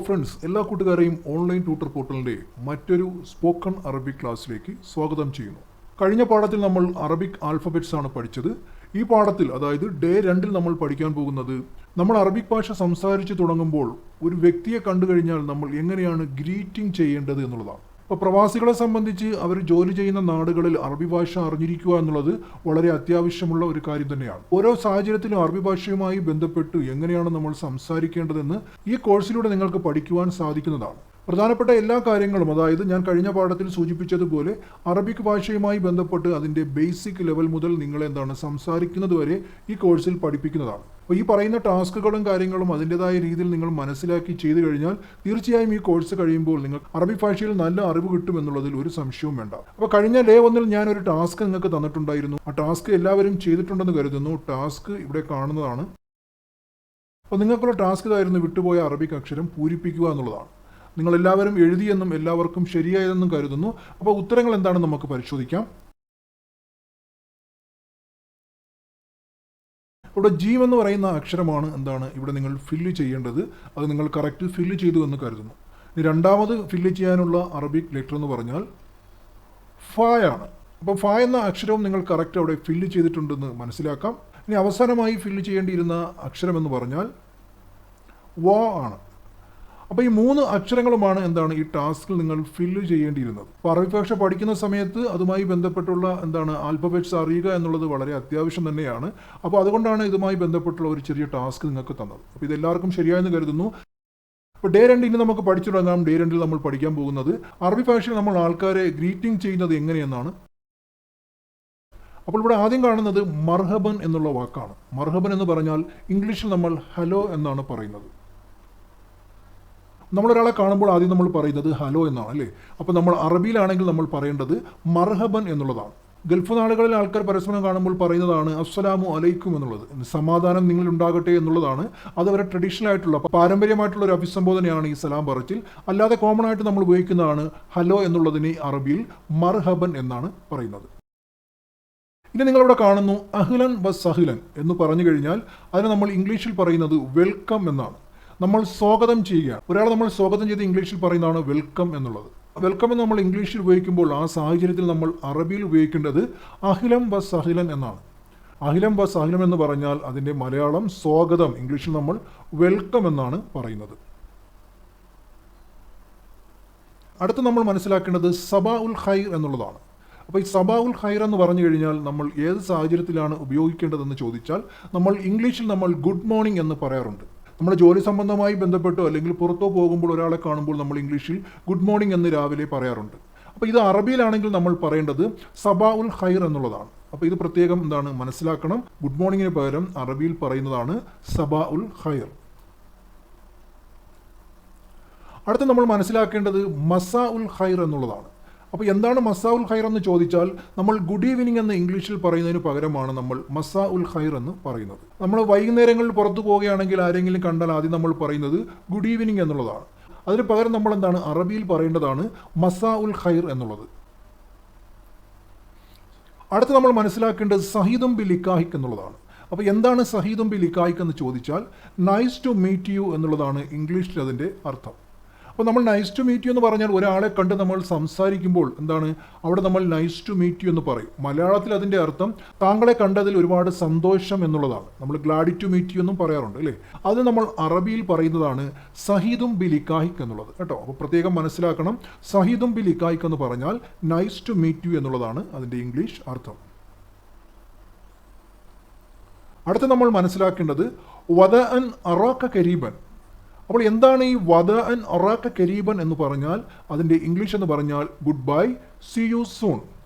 Friends, എല്ലാ കൂട്ടുകാരെയും online tutor പോർട്ടലിൻ്റെ മറ്റൊരു സ്പോക്കൺ അറബിക് ക്ലാസ്സിലേക്ക് സ്വാഗതം ചെയ്യുന്നു. കഴിഞ്ഞ പാഠത്തിൽ നമ്മൾ അറബിക് ആൽഫബറ്റ്സ് ആണ് പഠിച്ചത്. ഈ പാഠത്തിൽ, അതായത് ഡേ 2 നമ്മൾ പഠിക്കാൻ പോകുന്നത്, നമ്മൾ അറബിക് ഭാഷ സംസാരിച്ച് തുടങ്ങുമ്പോൾ ഒരു വ്യക്തിയെ കണ്ടു കഴിഞ്ഞാൽ നമ്മൾ എങ്ങനെയാണ് ഗ്രീറ്റിംഗ് ചെയ്യേണ്ടത് എന്നുള്ളതാണ്. ഇപ്പോൾ പ്രവാസികളെ സംബന്ധിച്ച് അവർ ജോലി ചെയ്യുന്ന നാടുകളിൽ അറബി ഭാഷ അറിഞ്ഞിരിക്കുക എന്നുള്ളത് വളരെ അത്യാവശ്യമുള്ള ഒരു കാര്യം തന്നെയാണ്. ഓരോ സാഹചര്യത്തിലും അറബി ഭാഷയുമായി ബന്ധപ്പെട്ട് എങ്ങനെയാണ് നമ്മൾ സംസാരിക്കേണ്ടതെന്ന് ഈ കോഴ്സിലൂടെ നിങ്ങൾക്ക് പഠിക്കുവാൻ സാധിക്കുന്നതാണ്. പ്രധാനപ്പെട്ട എല്ലാ കാര്യങ്ങളും, അതായത് ഞാൻ കഴിഞ്ഞ പാഠത്തിൽ സൂചിപ്പിച്ചതുപോലെ അറബിക് ഭാഷയുമായി ബന്ധപ്പെട്ട് അതിൻ്റെ ബേസിക് ലെവൽ മുതൽ നിങ്ങൾ സംസാരിക്കുന്നത് വരെ ഈ കോഴ്സിൽ പഠിപ്പിക്കുന്നതാണ്. അപ്പോൾ ഈ പറയുന്ന ടാസ്കുകളും കാര്യങ്ങളും അതിൻ്റെതായ രീതിയിൽ നിങ്ങൾ മനസ്സിലാക്കി ചെയ്തു കഴിഞ്ഞാൽ തീർച്ചയായും ഈ കോഴ്സ് കഴിയുമ്പോൾ നിങ്ങൾ അറബിക് ഭാഷയിൽ നല്ല അറിവ് കിട്ടുമെന്നുള്ളതിൽ ഒരു സംശയവും വേണ്ട. അപ്പോൾ കഴിഞ്ഞ ഡേ 1 ഞാൻ ഒരു ടാസ്ക് നിങ്ങൾക്ക് തന്നിട്ടുണ്ടായിരുന്നു. ആ ടാസ്ക് എല്ലാവരും ചെയ്തിട്ടുണ്ടെന്ന് കരുതുന്നു. ടാസ്ക് ഇവിടെ കാണുന്നതാണ്. അപ്പോൾ നിങ്ങൾക്കുള്ള ടാസ്ക് ഇതായിരുന്നു: വിട്ടുപോയ അറബിക് അക്ഷരം പൂരിപ്പിക്കുക എന്നുള്ളതാണ്. നിങ്ങളെല്ലാവരും എഴുതിയെന്നും എല്ലാവർക്കും ശരിയായതെന്നും കരുതുന്നു. അപ്പോൾ ഉത്തരങ്ങൾ എന്താണെന്ന് നമുക്ക് പരിശോധിക്കാം. ഇവിടെ ജീം എന്ന് പറയുന്ന അക്ഷരമാണ് ഇവിടെ നിങ്ങൾ ഫില്ല് ചെയ്യേണ്ടത്. അത് നിങ്ങൾ കറക്റ്റ് ഫില്ല് ചെയ്തു എന്ന് കരുതുന്നു. ഇനി രണ്ടാമത് ഫില്ല് ചെയ്യാനുള്ള അറബിക് ലെറ്റർ എന്ന് പറഞ്ഞാൽ ഫ ആണ്. അപ്പോൾ ഫ എന്ന അക്ഷരവും നിങ്ങൾ കറക്റ്റ് അവിടെ ഫില്ല് ചെയ്തിട്ടുണ്ടെന്ന് മനസ്സിലാക്കാം. ഇനി അവസാനമായി ഫില്ല് ചെയ്യേണ്ടിയിരുന്ന അക്ഷരം എന്ന് പറഞ്ഞാൽ വ ആണ്. അപ്പോൾ ഈ 3 അക്ഷരങ്ങളുമാണ് ഈ ടാസ്കിൽ നിങ്ങൾ ഫില്ല് ചെയ്യേണ്ടിയിരുന്നത്. അപ്പോൾ അറബി ഭാഷ പഠിക്കുന്ന സമയത്ത് അതുമായി ബന്ധപ്പെട്ടുള്ള ആൽഫബറ്റ്സ് അറിയുക എന്നുള്ളത് വളരെ അത്യാവശ്യം തന്നെയാണ്. അപ്പോൾ അതുകൊണ്ടാണ് ഇതുമായി ബന്ധപ്പെട്ടുള്ള ഒരു ചെറിയ ടാസ്ക് നിങ്ങൾക്ക് തന്നത്. അപ്പോൾ ഇതെല്ലാവർക്കും ശരിയായെന്ന് കരുതുന്നു. അപ്പോൾ ഡേ 2 ഇനി നമുക്ക് പഠിച്ചു തുടങ്ങാം. ഡേ 2 നമ്മൾ പഠിക്കാൻ പോകുന്നത് അറബി ഭാഷയിൽ നമ്മൾ ആൾക്കാരെ ഗ്രീറ്റിംഗ് ചെയ്യുന്നത് എങ്ങനെയെന്നാണ്. അപ്പോൾ ഇവിടെ ആദ്യം കാണുന്നത് മർഹബൻ എന്നുള്ള വാക്കാണ്. മർഹബൻ എന്ന് പറഞ്ഞാൽ ഇംഗ്ലീഷിൽ നമ്മൾ ഹലോ എന്നാണ് പറയുന്നത്. നമ്മളൊരാളെ കാണുമ്പോൾ ആദ്യം നമ്മൾ പറയുന്നത് ഹലോ എന്നാണ്, അല്ലേ? അപ്പോൾ നമ്മൾ അറബിയിലാണെങ്കിൽ നമ്മൾ പറയേണ്ടത് മർഹബൻ എന്നുള്ളതാണ്. ഗൾഫ് നാടുകളിൽ ആൾക്കാർ പരസ്പരം കാണുമ്പോൾ പറയുന്നതാണ് അസ്സലാമു അലൈക്കും എന്നുള്ളത്. സമാധാനം നിങ്ങൾ ഉണ്ടാകട്ടെ എന്നുള്ളതാണ്. അത് അവരുടെ ട്രഡീഷണൽ ആയിട്ടുള്ള പാരമ്പര്യമായിട്ടുള്ള ഒരു അഭിസംബോധനയാണ് ഈ സലാം പറച്ചിൽ. അല്ലാതെ കോമൺ ആയിട്ട് നമ്മൾ ഉപയോഗിക്കുന്നതാണ് ഹലോ എന്നുള്ളതിന് അറബിയിൽ മർഹബൻ എന്നാണ് പറയുന്നത്. ഇനി നിങ്ങളിവിടെ കാണുന്നു അഹ്ലൻ വ സഹ്ലൻ എന്ന് പറഞ്ഞു കഴിഞ്ഞാൽ അതിന് നമ്മൾ ഇംഗ്ലീഷിൽ പറയുന്നത് വെൽക്കം എന്നാണ്. നമ്മൾ സ്വാഗതം ചെയ്യുകയാണ്. ഒരാളെ നമ്മൾ സ്വാഗതം ചെയ്ത് ഇംഗ്ലീഷിൽ പറയുന്നതാണ് വെൽക്കം എന്നുള്ളത്. വെൽക്കം എന്ന് നമ്മൾ ഇംഗ്ലീഷിൽ ഉപയോഗിക്കുമ്പോൾ ആ സാഹചര്യത്തിൽ നമ്മൾ അറബിയിൽ ഉപയോഗിക്കേണ്ടത് അഹ്ലൻ വ സഹ്ലൻ എന്നാണ്. അഹ്ലൻ വ സഹ്ലൻ എന്ന് പറഞ്ഞാൽ അതിൻ്റെ മലയാളം സ്വാഗതം, ഇംഗ്ലീഷിൽ നമ്മൾ വെൽക്കം എന്നാണ് പറയുന്നത്. അടുത്ത് നമ്മൾ മനസ്സിലാക്കേണ്ടത് സബാ ഉൽ ഖൈർ എന്നുള്ളതാണ്. അപ്പോൾ ഈ സബാ ഉൽ ഖൈർ എന്ന് പറഞ്ഞു കഴിഞ്ഞാൽ നമ്മൾ ഏത് സാഹചര്യത്തിലാണ് ഉപയോഗിക്കേണ്ടതെന്ന് ചോദിച്ചാൽ നമ്മൾ ഇംഗ്ലീഷിൽ നമ്മൾ ഗുഡ് മോർണിംഗ് എന്ന് പറയാറുണ്ട്. നമ്മുടെ ജോലി സംബന്ധമായി ബന്ധപ്പെട്ടോ അല്ലെങ്കിൽ പുറത്തോ പോകുമ്പോൾ ഒരാളെ കാണുമ്പോൾ നമ്മൾ ഇംഗ്ലീഷിൽ ഗുഡ് മോർണിംഗ് എന്ന് രാവിലെ പറയാറുണ്ട്. അപ്പോൾ ഇത് അറബിയിലാണെങ്കിൽ നമ്മൾ പറയേണ്ടത് സബാ ഉൽ ഖൈർ എന്നുള്ളതാണ്. അപ്പോൾ ഇത് പ്രത്യേകം മനസ്സിലാക്കണം. ഗുഡ് മോർണിംഗിന് പകരം അറബിയിൽ പറയുന്നതാണ് സബാ ഉൽ ഖൈർ. അടുത്ത് നമ്മൾ മനസ്സിലാക്കേണ്ടത് മസാ ഉൽ ഖൈർ എന്നുള്ളതാണ്. അപ്പോൾ എന്താണ് മസാ ഉൽ ഖൈർ എന്ന് ചോദിച്ചാൽ നമ്മൾ ഗുഡ് ഈവനിങ് എന്ന് ഇംഗ്ലീഷിൽ പറയുന്നതിന് പകരമാണ് നമ്മൾ മസാ ഉൽ ഖൈർ എന്ന് പറയുന്നത്. നമ്മൾ വൈകുന്നേരങ്ങളിൽ പുറത്തു പോവുകയാണെങ്കിൽ ആരെങ്കിലും കണ്ടാൽ ആദ്യം നമ്മൾ പറയുന്നത് ഗുഡ് ഈവനിങ് എന്നുള്ളതാണ്. അതിന് പകരം നമ്മൾ അറബിയിൽ പറയേണ്ടതാണ് മസാ ഉൽ ഖൈർ എന്നുള്ളത്. അടുത്ത് നമ്മൾ മനസ്സിലാക്കേണ്ടത് സഹീദും ബി ലിക്കാഹിക് എന്നുള്ളതാണ്. അപ്പോൾ എന്താണ് സഹീദും ബി ലിക്കാഹിക് എന്ന് ചോദിച്ചാൽ നൈസ് ടു മീറ്റ് യു എന്നുള്ളതാണ് ഇംഗ്ലീഷിൽ അതിൻ്റെ അർത്ഥം. അപ്പോൾ നമ്മൾ നൈസ് ടു മീറ്റ് യു എന്ന് പറഞ്ഞാൽ ഒരാളെ കണ്ട് നമ്മൾ സംസാരിക്കുമ്പോൾ അവിടെ നമ്മൾ നൈസ് ടു മീറ്റ് യു എന്ന് പറയും. മലയാളത്തിൽ അതിൻ്റെ അർത്ഥം താങ്കളെ കണ്ടതിൽ ഒരുപാട് സന്തോഷം എന്നുള്ളതാണ്. നമ്മൾ ഗ്ലാഡി ടു മീറ്റ് യു എന്നും പറയാറുണ്ട്, അല്ലേ? അത് നമ്മൾ അറബിയിൽ പറയുന്നതാണ് സഹീദും ബി ലിക്കാഹിക് എന്നുള്ളത്, കേട്ടോ. അപ്പോൾ പ്രത്യേകം മനസ്സിലാക്കണം, സഹീദും ബി ലിക്കാഹിക് എന്ന് പറഞ്ഞാൽ നൈസ് ടു മീറ്റ് യു എന്നുള്ളതാണ് അതിൻ്റെ ഇംഗ്ലീഷ് അർത്ഥം. അടുത്ത് നമ്മൾ മനസ്സിലാക്കേണ്ടത് വദ അൻ അറാക കരീബൻ. അപ്പോൾ എന്താണ് ഈ വദ അൻ അറാക കരീബൻ എന്ന് പറഞ്ഞാൽ അതിൻ്റെ ഇംഗ്ലീഷ് എന്ന് പറഞ്ഞാൽ good by, C you soon.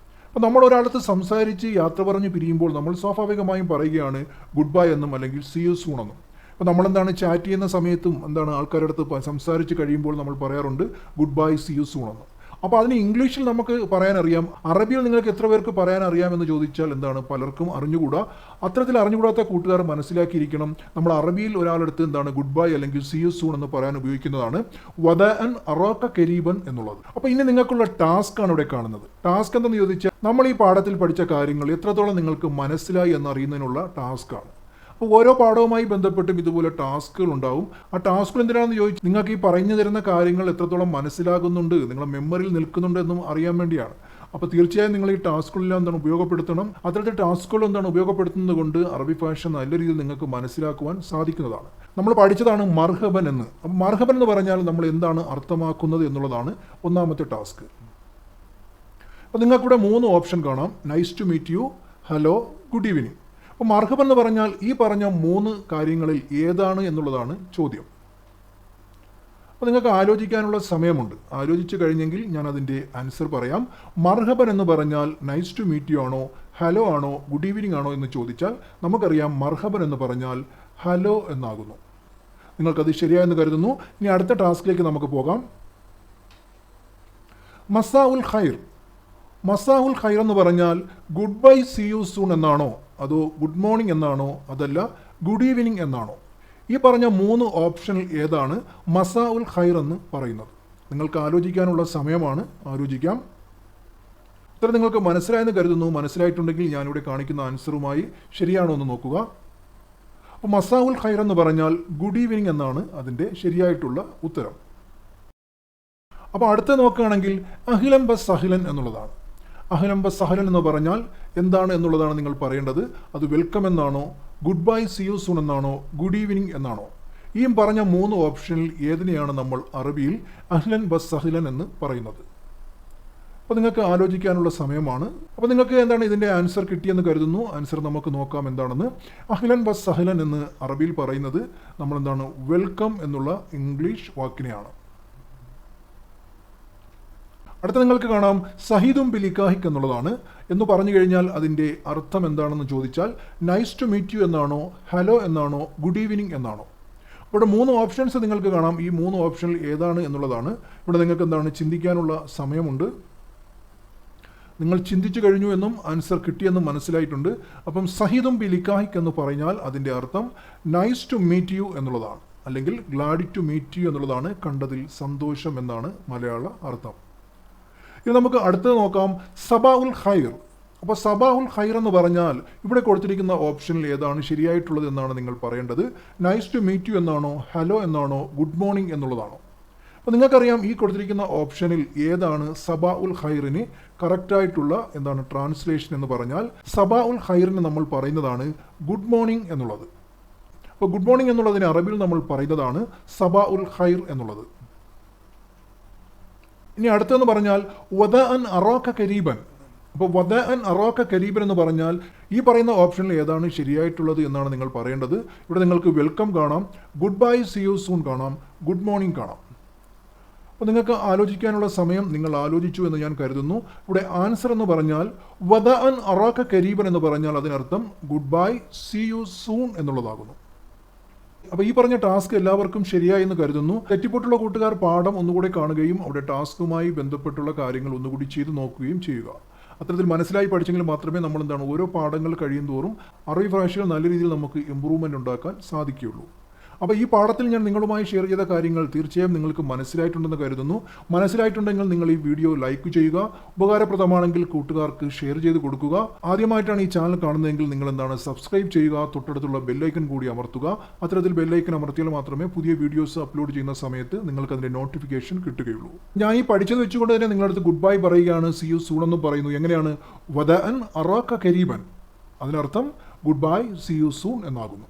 അപ്പോൾ നമ്മൾ ഒരാളടുത്ത് സംസാരിച്ച് യാത്ര പറഞ്ഞ് പിരിയുമ്പോൾ നമ്മൾ സ്വാഭാവികമായും പറയുകയാണ് ഗുഡ് ബൈ എന്നും അല്ലെങ്കിൽ സി യു സൂൺ എന്നും. അപ്പോൾ നമ്മളെന്താണ് ചാറ്റ് ചെയ്യുന്ന സമയത്തും ആൾക്കാരുടെ അടുത്ത് സംസാരിച്ച് കഴിയുമ്പോൾ നമ്മൾ പറയാറുണ്ട് good bye, C U soon എന്ന്. അപ്പോൾ അതിന് ഇംഗ്ലീഷിൽ നമുക്ക് പറയാനറിയാം. അറബിയിൽ നിങ്ങൾക്ക് എത്ര പേർക്ക് പറയാൻ അറിയാമെന്ന് ചോദിച്ചാൽ പലർക്കും അറിഞ്ഞുകൂടാ. അത്തരത്തിൽ അറിഞ്ഞുകൂടാത്ത കൂട്ടുകാർ മനസ്സിലാക്കിയിരിക്കണം, നമ്മൾ അറബിയിൽ ഒരാളെടുത്ത് ഗുഡ് ബൈ അല്ലെങ്കിൽ സി യു സൂൺ എന്ന് പറയാൻ ഉപയോഗിക്കുന്നതാണ് വദ അൻ അറാക കരീബൻ എന്നുള്ളത്. അപ്പോൾ ഇനി നിങ്ങൾക്കുള്ള ടാസ്ക് ആണ് ഇവിടെ കാണുന്നത്. ടാസ്ക് എന്തെന്ന് ചോദിച്ചാൽ നമ്മൾ ഈ പാഠത്തിൽ പഠിച്ച കാര്യങ്ങൾ എത്രത്തോളം നിങ്ങൾക്ക് മനസ്സിലായി എന്നറിയുന്നതിനുള്ള ടാസ്ക് ആണ്. അപ്പോൾ ഓരോ പാഠവുമായി ബന്ധപ്പെട്ടും ഇതുപോലെ ടാസ്കുകൾ ഉണ്ടാവും. ആ ടാസ്കുകൾ എന്തിനാണെന്ന് ചോദിച്ചാൽ നിങ്ങൾക്ക് ഈ പറഞ്ഞു തരുന്ന കാര്യങ്ങൾ എത്രത്തോളം മനസ്സിലാകുന്നുണ്ട്, നിങ്ങളുടെ മെമ്മറിയിൽ നിൽക്കുന്നുണ്ട് എന്നും അറിയാൻ വേണ്ടിയാണ്. അപ്പോൾ തീർച്ചയായും നിങ്ങൾ ഈ ടാസ്കുകളെല്ലാം എന്താണ് ഉപയോഗപ്പെടുത്തണം. അത്തരത്തിൽ ടാസ്കുകൾ എന്താണ് ഉപയോഗപ്പെടുത്തുന്നത് കൊണ്ട് അറബി ഭാഷ നല്ല രീതിയിൽ നിങ്ങൾക്ക് മനസ്സിലാക്കുവാൻ സാധിക്കുന്നതാണ്. നമ്മൾ പഠിച്ചതാണ് മർഹബൻ എന്ന്. അപ്പോൾ മർഹബൻ എന്ന് പറഞ്ഞാൽ നമ്മൾ എന്താണ് അർത്ഥമാക്കുന്നത് എന്നുള്ളതാണ് ഒന്നാമത്തെ ടാസ്ക്. അപ്പോൾ നിങ്ങൾക്കിവിടെ 3 ഓപ്ഷൻ കാണാം. Nice to meet you, hello, good evening. അപ്പോൾ മർഹബൻ എന്ന് പറഞ്ഞാൽ ഈ പറഞ്ഞ 3 കാര്യങ്ങളിൽ ഏതാണ് എന്നുള്ളതാണ് ചോദ്യം. അപ്പോൾ നിങ്ങൾക്ക് ആലോചിക്കാനുള്ള സമയമുണ്ട്. ആലോചിച്ച് കഴിഞ്ഞെങ്കിൽ ഞാൻ അതിൻ്റെ ആൻസർ പറയാം. മർഹബൻ എന്ന് പറഞ്ഞാൽ നൈസ് ടു മീറ്റ് യു ആണോ, ഹലോ ആണോ, ഗുഡ് ഈവനിങ് ആണോ എന്ന് ചോദിച്ചാൽ നമുക്കറിയാം മർഹബൻ എന്ന് പറഞ്ഞാൽ ഹലോ എന്നാകുന്നു. നിങ്ങൾക്കത് ശരിയായെന്ന് കരുതുന്നു. ഇനി അടുത്ത ടാസ്കിലേക്ക് നമുക്ക് പോകാം. മസാ ഉൽ ഖൈർ. മസാ ഉൽ ഖൈർ എന്ന് പറഞ്ഞാൽ good by, see you soon എന്നാണോ, അതോ ഗുഡ് മോർണിംഗ് എന്നാണോ, അതല്ല ഗുഡ് ഈവനിങ് എന്നാണോ? ഈ പറഞ്ഞ 3 ഓപ്ഷനിൽ ഏതാണ് മസാ ഉൽ ഖൈർ എന്ന് പറയുന്നത്? നിങ്ങൾക്ക് ആലോചിക്കാനുള്ള സമയമാണ്. ആലോചിക്കാം. ഇത്ര നിങ്ങൾക്ക് മനസ്സിലായെന്ന് കരുതുന്നു. മനസ്സിലായിട്ടുണ്ടെങ്കിൽ ഞാനിവിടെ കാണിക്കുന്ന ആൻസറുമായി ശരിയാണോ എന്ന് നോക്കുക. അപ്പോൾ മസാ ഉൽ ഖൈർ എന്ന് പറഞ്ഞാൽ ഗുഡ് ഈവനിങ് എന്നാണ് അതിൻ്റെ ശരിയായിട്ടുള്ള ഉത്തരം. അപ്പോൾ അടുത്ത നോക്കുകയാണെങ്കിൽ അഹ്ലൻ ബ സഹ്ലൻ എന്നുള്ളതാണ്. അഹ്ലൻ ബ സഹ്ലൻ എന്ന് പറഞ്ഞാൽ എന്താണ് എന്നുള്ളതാണ് നിങ്ങൾ പറയേണ്ടത്. അത് വെൽക്കം എന്നാണോ, good by, see you soon എന്നാണോ, ഗുഡ് ഈവനിങ് എന്നാണോ? ഈ പറഞ്ഞ 3 ഓപ്ഷനിൽ ഏതിനെയാണ് നമ്മൾ അറബിയിൽ അഹ്ലൻ ബ സഹ്ലൻ എന്ന് പറയുന്നത്? അപ്പോൾ നിങ്ങൾക്ക് ആലോചിക്കാനുള്ള സമയമാണ്. അപ്പോൾ നിങ്ങൾക്ക് എന്താണ് ഇതിൻ്റെ ആൻസർ കിട്ടിയെന്ന് കരുതുന്നു. ആൻസർ നമുക്ക് നോക്കാം എന്താണെന്ന്. അഹ്ലൻ ബ സഹ്ലൻ എന്ന് അറബിയിൽ പറയുന്നത് നമ്മൾ എന്താണ് വെൽക്കം എന്നുള്ള ഇംഗ്ലീഷ് വാക്കിനെയാണ്. അടുത്ത നിങ്ങൾക്ക് കാണാം സഹീദും ബിലിക്കാഹിക് എന്നുള്ളതാണ്. എന്ന് പറഞ്ഞു കഴിഞ്ഞാൽ അതിൻ്റെ അർത്ഥം എന്താണെന്ന് ചോദിച്ചാൽ നൈസ് ടു മീറ്റ് യു എന്നാണോ, ഹലോ എന്നാണോ, ഗുഡ് ഈവനിങ് എന്നാണോ? ഇവിടെ 3 ഓപ്ഷൻസ് നിങ്ങൾക്ക് കാണാം. ഈ 3 ഓപ്ഷനിൽ ഏതാണ് എന്നുള്ളതാണ്. ഇവിടെ നിങ്ങൾക്ക് എന്താണ് ചിന്തിക്കാനുള്ള സമയമുണ്ട്. നിങ്ങൾ ചിന്തിച്ചു കഴിഞ്ഞു എന്നും ആൻസർ കിട്ടിയെന്നും മനസ്സിലായിട്ടുണ്ട്. അപ്പം സഹീദും ബിലിക്കാഹിക് എന്ന് പറഞ്ഞാൽ അതിൻ്റെ അർത്ഥം നൈസ് ടു മീറ്റ് യു എന്നുള്ളതാണ്, അല്ലെങ്കിൽ ഗ്ലാഡ് ടു മീറ്റ് യു എന്നുള്ളതാണ്. കണ്ടതിൽ സന്തോഷം എന്നാണ് മലയാള അർത്ഥം. ഇത് നമുക്ക് അടുത്തത് നോക്കാം. സബാ ഉൽ ഖൈർ. അപ്പോൾ സബാ ഉൽ ഖൈർ എന്ന് പറഞ്ഞാൽ ഇവിടെ കൊടുത്തിരിക്കുന്ന ഓപ്ഷനിൽ ഏതാണ് ശരിയായിട്ടുള്ളത് എന്നാണ് നിങ്ങൾ പറയേണ്ടത്. നൈസ് ടു മീറ്റ് യു എന്നാണോ, ഹലോ എന്നാണോ, ഗുഡ് മോർണിംഗ് എന്നുള്ളതാണോ? അപ്പോൾ നിങ്ങൾക്കറിയാം ഈ കൊടുത്തിരിക്കുന്ന ഓപ്ഷനിൽ ഏതാണ് സബാ ഉൽ ഖൈറിന് കറക്റ്റായിട്ടുള്ള എന്താണ് ട്രാൻസ്ലേഷൻ എന്ന് പറഞ്ഞാൽ സബാ ഉൽ ഖൈറിന് നമ്മൾ പറയുന്നതാണ് ഗുഡ് മോർണിംഗ് എന്നുള്ളത്. അപ്പോൾ ഗുഡ് മോർണിംഗ് എന്നുള്ളതിന് അറബിയിൽ നമ്മൾ പറയുന്നതാണ് സബാ ഉൽ ഖൈർ എന്നുള്ളത്. ഇനി അടുത്തെന്ന് പറഞ്ഞാൽ വദ അൻ അറാക കരീബൻ. അപ്പോൾ വദ അൻ അറാക കരീബൻ എന്ന് പറഞ്ഞാൽ ഈ പറയുന്ന ഓപ്ഷനിൽ ഏതാണ് ശരിയായിട്ടുള്ളത് എന്നാണ് നിങ്ങൾ പറയേണ്ടത്. ഇവിടെ നിങ്ങൾക്ക് വെൽക്കം കാണാം, good by, see you soon കാണാം, ഗുഡ് മോർണിംഗ് കാണാം. അപ്പോൾ നിങ്ങൾക്ക് ആലോചിക്കാനുള്ള സമയം നിങ്ങൾ ആലോചിച്ചു എന്ന് ഞാൻ കരുതുന്നു. ഇവിടെ ആൻസർ എന്ന് പറഞ്ഞാൽ വദ അൻ അറാക കരീബൻ എന്ന് പറഞ്ഞാൽ അതിനർത്ഥം good bye, see you soon എന്നുള്ളതാകുന്നു. അപ്പോൾ ഈ പറഞ്ഞ ടാസ്ക് എല്ലാവർക്കും ശരിയായി എന്ന് കരുതുന്നു. തെറ്റിപ്പോട്ടുള്ള കൂട്ടുകാർ പാഠം ഒന്നുകൂടെ കാണുകയും അവിടെ ടാസ്കുമായി ബന്ധപ്പെട്ടുള്ള കാര്യങ്ങൾ ഒന്നുകൂടി ചെയ്ത് നോക്കുകയും ചെയ്യുക. അത്തരത്തിൽ മനസ്സിലായി പഠിച്ചെങ്കിൽ മാത്രമേ നമ്മൾ എന്താണ് ഓരോ പാഠങ്ങൾ കഴിയും തോറും അറബി ഭാഷയിൽ നല്ല രീതിയിൽ നമുക്ക് ഇമ്പ്രൂവ്മെൻ്റ് ഉണ്ടാക്കാൻ സാധിക്കുകയുള്ളൂ. അപ്പോൾ ഈ പാഠത്തിൽ ഞാൻ നിങ്ങളുമായി ഷെയർ ചെയ്ത കാര്യങ്ങൾ തീർച്ചയായും നിങ്ങൾക്ക് മനസ്സിലായിട്ടുണ്ടെന്ന് കരുതുന്നു. മനസ്സിലായിട്ടുണ്ടെങ്കിൽ നിങ്ങൾ ഈ വീഡിയോ ലൈക്ക് ചെയ്യുക. ഉപകാരപ്രദമാണെങ്കിൽ കൂട്ടുകാർക്ക് ഷെയർ ചെയ്ത് കൊടുക്കുക. ആദ്യമായിട്ടാണ് ഈ ചാനൽ കാണുന്നതെങ്കിൽ നിങ്ങൾ എന്താണ് സബ്സ്ക്രൈബ് ചെയ്യുക. തൊട്ടടുത്തുള്ള ബെല്ലൈക്കൺ കൂടി അമർത്തുക. അത്തരത്തിൽ ബെല്ലൈക്കൺ അമർത്തിയാൽ മാത്രമേ പുതിയ വീഡിയോസ് അപ്ലോഡ് ചെയ്യുന്ന സമയത്ത് നിങ്ങൾക്ക് അതിൻ്റെ നോട്ടിഫിക്കേഷൻ കിട്ടുകയുള്ളൂ. ഞാൻ ഈ പഠിച്ചത് വെച്ചുകൊണ്ട് തന്നെ നിങ്ങളുടെ അടുത്ത് ഗുഡ് ബൈ പറയുകയാണ്. സീ യു സൂൺ എന്ന് പറയുന്നു. എങ്ങനെയാണ്? വദ അൻ അറാക കരീബൻ. അതിനർത്ഥം good bye, see you soon എന്നാകുന്നു.